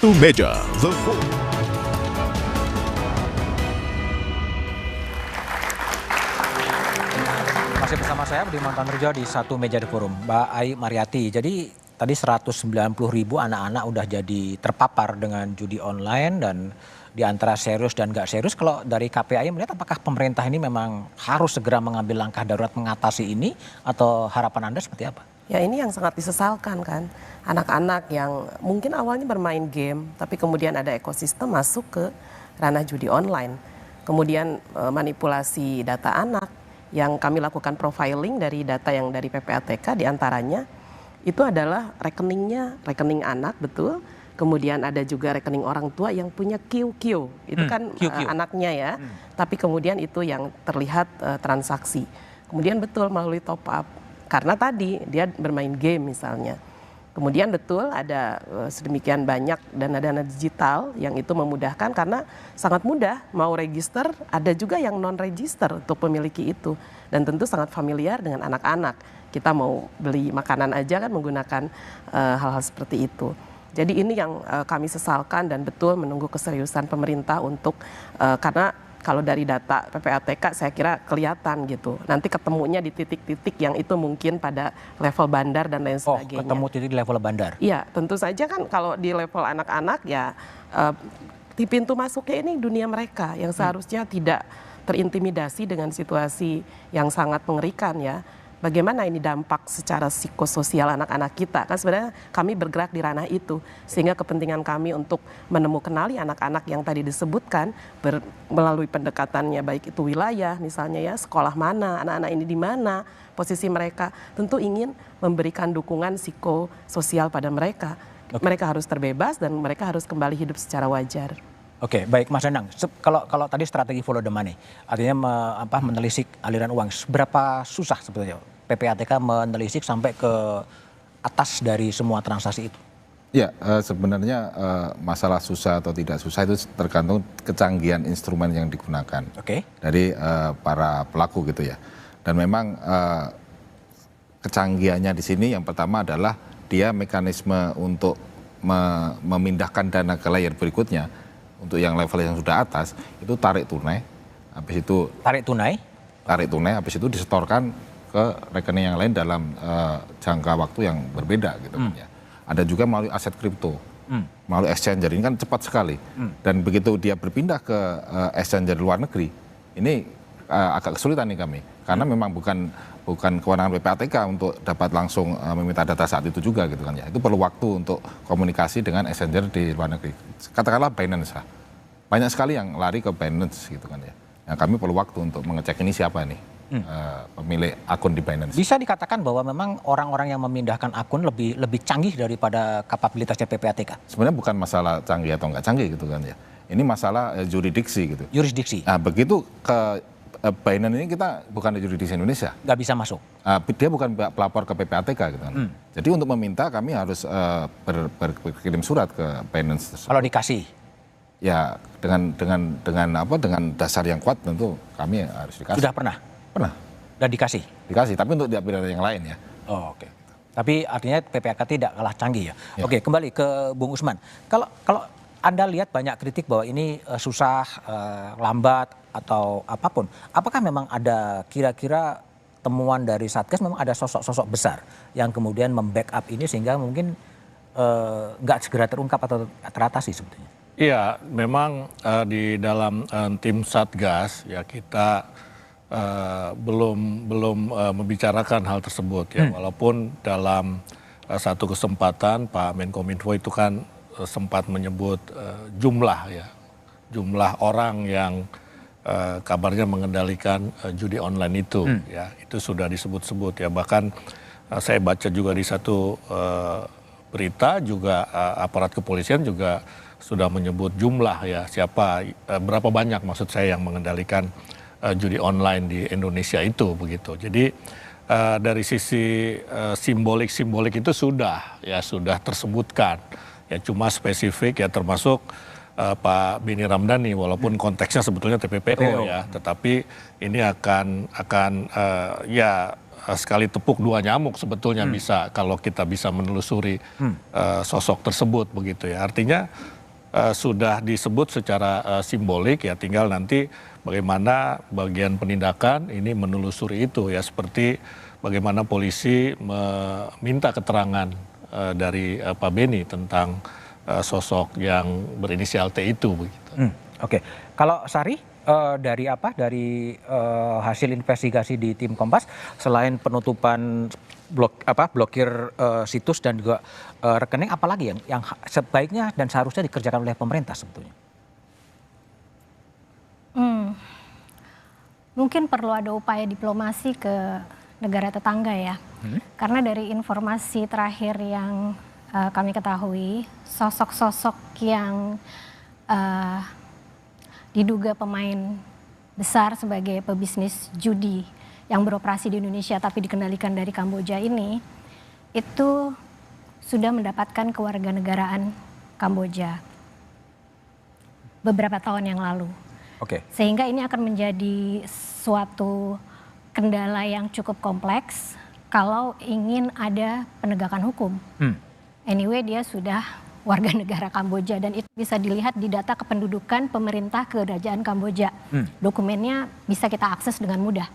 Satu Meja The Voice. Masih bersama saya Budiman Tanurjo di Satu Meja The Forum. Mbak Ai Mariati, jadi tadi 190.000 anak-anak udah jadi terpapar dengan judi online dan di antara serius dan nggak serius. Kalau dari KPAI melihat apakah pemerintah ini memang harus segera mengambil langkah darurat mengatasi ini atau harapan Anda seperti apa? Ya ini yang sangat disesalkan kan, anak-anak yang mungkin awalnya bermain game tapi kemudian ada ekosistem masuk ke ranah judi online. Kemudian manipulasi data anak yang kami lakukan profiling dari data yang dari PPATK diantaranya itu adalah rekeningnya, rekening anak betul. Kemudian ada juga rekening orang tua yang punya QQ, itu kan anaknya ya. Tapi kemudian itu yang terlihat transaksi. Kemudian betul melalui top up. Karena tadi dia bermain game misalnya. Kemudian betul ada sedemikian banyak dana-dana digital yang itu memudahkan karena sangat mudah mau register, ada juga yang non-register untuk memiliki itu. Dan tentu sangat familiar dengan anak-anak. Kita mau beli makanan aja kan menggunakan hal-hal seperti itu. Jadi ini yang kami sesalkan dan betul menunggu keseriusan pemerintah untuk karena kalau dari data PPATK saya kira kelihatan gitu. Nanti ketemunya di titik-titik yang itu mungkin pada level bandar dan lain sebagainya. Oh, ketemu titik di level bandar? Iya, tentu saja kan kalau di level anak-anak ya di pintu masuknya ini dunia mereka yang seharusnya tidak terintimidasi dengan situasi yang sangat mengerikan ya. Bagaimana ini dampak secara psikososial anak-anak kita? Kan sebenarnya kami bergerak di ranah itu. Sehingga kepentingan kami untuk kenali anak-anak yang tadi disebutkan melalui pendekatannya baik itu wilayah misalnya ya, sekolah mana, anak-anak ini di mana, posisi mereka. Tentu ingin memberikan dukungan psikososial pada mereka. Mereka harus terbebas dan mereka harus kembali hidup secara wajar. Oke, baik Mas Danang. Kalau tadi strategi follow the money, artinya menelisik aliran uang, seberapa susah sebetulnya PPATK menelisik sampai ke atas dari semua transaksi itu? Ya, sebenarnya masalah susah atau tidak susah itu tergantung kecanggihan instrumen yang digunakan dari para pelaku gitu ya. Dan memang kecanggihannya di sini yang pertama adalah dia mekanisme untuk memindahkan dana ke layer berikutnya. Untuk yang level yang sudah atas itu tarik tunai, habis itu tarik tunai, habis itu disetorkan ke rekening yang lain dalam jangka waktu yang berbeda gitu kan ya. Ada juga melalui aset kripto, melalui exchanger ini kan cepat sekali. Dan begitu dia berpindah ke exchanger luar negeri, ini agak kesulitan nih kami, karena memang bukan kewenangan PPATK untuk dapat langsung meminta data saat itu juga gitu kan ya. Itu perlu waktu untuk komunikasi dengan exchanger di luar negeri. Katakanlah Binance lah. Banyak sekali yang lari ke Binance gitu kan ya. Yang kami perlu waktu untuk mengecek ini siapa nih pemilik akun di Binance. Bisa dikatakan bahwa memang orang-orang yang memindahkan akun lebih canggih daripada kapabilitasnya PPATK? Sebenarnya bukan masalah canggih atau nggak canggih gitu kan ya. Ini masalah jurisdiksi gitu. Jurisdiksi? Nah begitu ke Binance ini kita bukan di jurisdiksi Indonesia. Nggak bisa masuk? Dia bukan pelapor ke PPATK gitu kan. Jadi untuk meminta kami harus berkirim surat ke Binance tersebut. Kalau dikasih? Ya dengan dasar yang kuat tentu kami harus dikasih. Sudah pernah? Pernah. Dan dikasih? Dikasih, tapi untuk pidana yang lain ya. Oh, oke. Tapi artinya PPATK tidak kalah canggih ya? Oke, kembali ke Bung Usman. Kalau Anda lihat banyak kritik bahwa ini susah, lambat atau apapun. Apakah memang ada kira-kira temuan dari Satgas memang ada sosok-sosok besar yang kemudian membackup ini sehingga mungkin nggak segera terungkap atau teratasi sebetulnya? Iya, memang di dalam tim Satgas ya kita belum membicarakan hal tersebut ya, walaupun dalam satu kesempatan Pak Menkominfo itu kan sempat menyebut jumlah orang yang kabarnya mengendalikan judi online itu ya, itu sudah disebut-sebut ya. Bahkan saya baca juga di satu berita juga aparat kepolisian juga sudah menyebut jumlah ya, berapa banyak maksud saya yang mengendalikan judi online di Indonesia itu begitu. Jadi dari sisi simbolik itu sudah tersebutkan ya, cuma spesifik ya termasuk Pak Beni Ramdhani walaupun konteksnya sebetulnya TPPO ya, tetapi ini akan sekali tepuk dua nyamuk sebetulnya bisa kalau kita bisa menelusuri sosok tersebut begitu ya. Artinya sudah disebut secara simbolik ya, tinggal nanti bagaimana bagian penindakan ini menelusuri itu ya, seperti bagaimana polisi meminta keterangan dari Pak Beni tentang sosok yang berinisial T itu begitu. Oke. Kalau Sari dari hasil investigasi di tim Kompas, selain penutupan blokir situs dan juga rekening, apalagi yang sebaiknya dan seharusnya dikerjakan oleh pemerintah sebetulnya? Mungkin perlu ada upaya diplomasi ke negara tetangga ya. Karena dari informasi terakhir yang kami ketahui, sosok-sosok yang diduga pemain besar sebagai pebisnis judi yang beroperasi di Indonesia tapi dikendalikan dari Kamboja ini, itu sudah mendapatkan kewarganegaraan Kamboja beberapa tahun yang lalu. Oke. Sehingga ini akan menjadi suatu kendala yang cukup kompleks kalau ingin ada penegakan hukum. Anyway, dia sudah warga negara Kamboja dan itu bisa dilihat di data kependudukan pemerintah kerajaan Kamboja. Dokumennya bisa kita akses dengan mudah.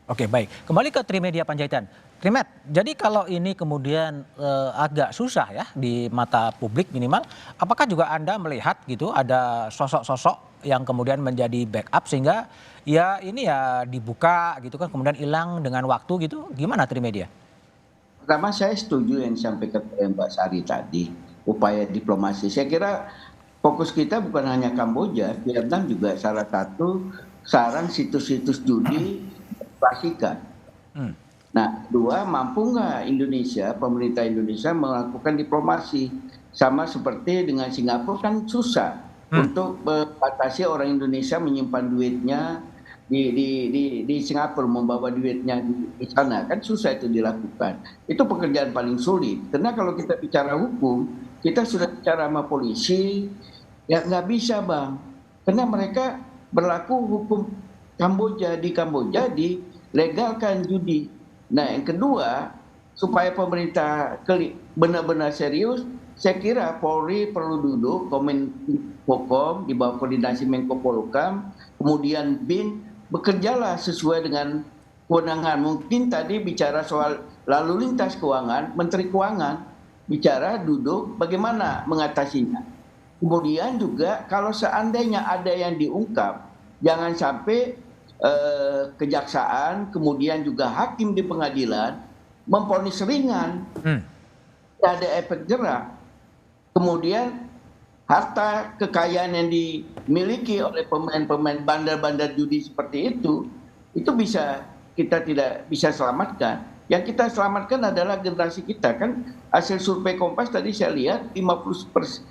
Oke, baik. Kembali ke Trimedia Panjaitan. Trimet, jadi kalau ini kemudian agak susah ya di mata publik minimal, apakah juga Anda melihat gitu ada sosok-sosok yang kemudian menjadi backup sehingga ya ini ya dibuka gitu kan kemudian hilang dengan waktu gitu? Gimana Trimedia? Pertama saya setuju yang disampaikan oleh Mbak Sari tadi, upaya diplomasi. Saya kira fokus kita bukan hanya Kamboja, Vietnam juga salah satu sarang situs-situs judi dioperasikan. Nah, kedua, mampu nggak Indonesia, pemerintah Indonesia melakukan diplomasi? Sama seperti dengan Singapura kan susah untuk membatasi orang Indonesia menyimpan duitnya di Singapura, membawa duitnya di sana, kan susah itu dilakukan. Itu pekerjaan paling sulit. Karena kalau kita bicara hukum, kita sudah bicara sama polisi, ya nggak bisa Bang. Karena mereka berlaku hukum Kamboja, dilegalkan judi. Nah yang kedua, supaya pemerintah benar-benar serius, saya kira Polri perlu duduk, Kominfo di bawah koordinasi Menko Polhukam, kemudian BIN, bekerjalah sesuai dengan kewenangan. Mungkin tadi bicara soal lalu lintas keuangan, Menteri Keuangan bicara duduk bagaimana mengatasinya. Kemudian juga kalau seandainya ada yang diungkap, jangan sampai kejaksaan, kemudian juga hakim di pengadilan memvonis ringan, tidak ada efek jerak. Kemudian harta kekayaan yang dimiliki oleh pemain-pemain bandar-bandar judi seperti itu bisa kita tidak bisa selamatkan. Yang kita selamatkan adalah generasi kita. Kan hasil survei Kompas tadi saya lihat 51%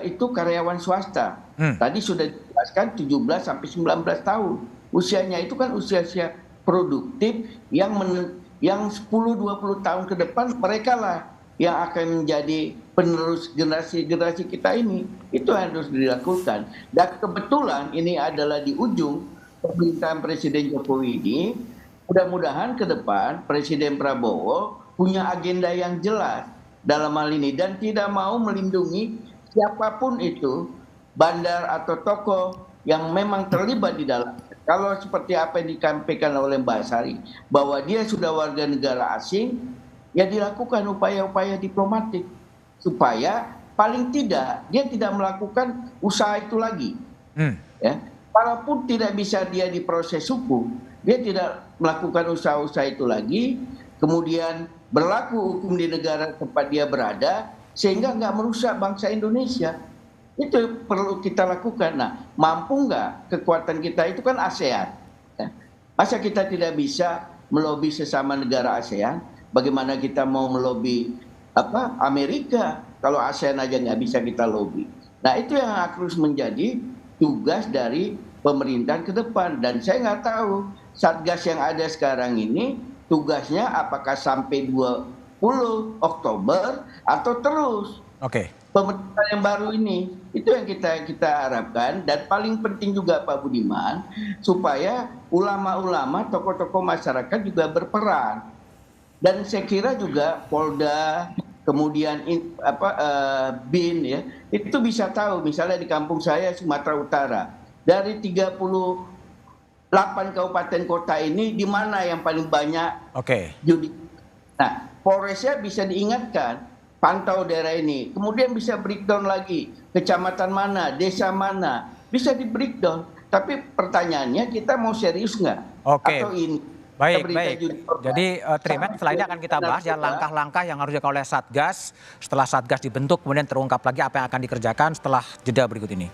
itu karyawan swasta. Tadi sudah dijelaskan 17 sampai 19 tahun. Usianya itu kan usia produktif yang 10-20 tahun ke depan mereka lah yang akan menjadi penerus generasi kita ini. Itu harus dilakukan. Dan kebetulan ini adalah di ujung pemerintahan Presiden Jokowi ini. Mudah-mudahan ke depan Presiden Prabowo punya agenda yang jelas dalam hal ini dan tidak mau melindungi siapapun itu, bandar atau tokoh yang memang terlibat di dalam. Kalau seperti apa yang disampaikan oleh Mbak Sari, bahwa dia sudah warga negara asing, ya dilakukan upaya-upaya diplomatik supaya paling tidak dia tidak melakukan usaha itu lagi. Ya, walaupun tidak bisa dia diproses hukum, dia tidak melakukan usaha-usaha itu lagi, kemudian berlaku hukum di negara tempat dia berada, sehingga nggak merusak bangsa Indonesia. Itu perlu kita lakukan. Nah, mampu nggak kekuatan kita itu kan ASEAN. Masa kita tidak bisa melobi sesama negara ASEAN? Bagaimana kita mau melobi Amerika kalau ASEAN aja nggak bisa kita lobi? Nah, itu yang harus menjadi tugas dari pemerintahan ke depan. Dan saya nggak tahu Satgas yang ada sekarang ini tugasnya apakah sampai 20 Oktober atau terus. Oke. Pemerintahan yang baru ini itu yang kita harapkan, dan paling penting juga Pak Budiman, supaya ulama-ulama, tokoh-tokoh masyarakat juga berperan. Dan saya kira juga Polda, kemudian BIN ya, itu bisa tahu, misalnya di kampung saya Sumatera Utara, dari 38 kabupaten kota ini di mana yang paling banyak judi. Nah, Polresnya bisa diingatkan, pantau daerah ini, kemudian bisa breakdown lagi, kecamatan mana, desa mana, bisa di breakdown. Tapi pertanyaannya, kita mau serius nggak? Atau ini? Baik. Jadi Trimet, setelah ini akan kita bahas ya langkah-langkah yang harus dilakukan oleh Satgas. Setelah Satgas dibentuk, kemudian terungkap lagi apa yang akan dikerjakan setelah jeda berikut ini.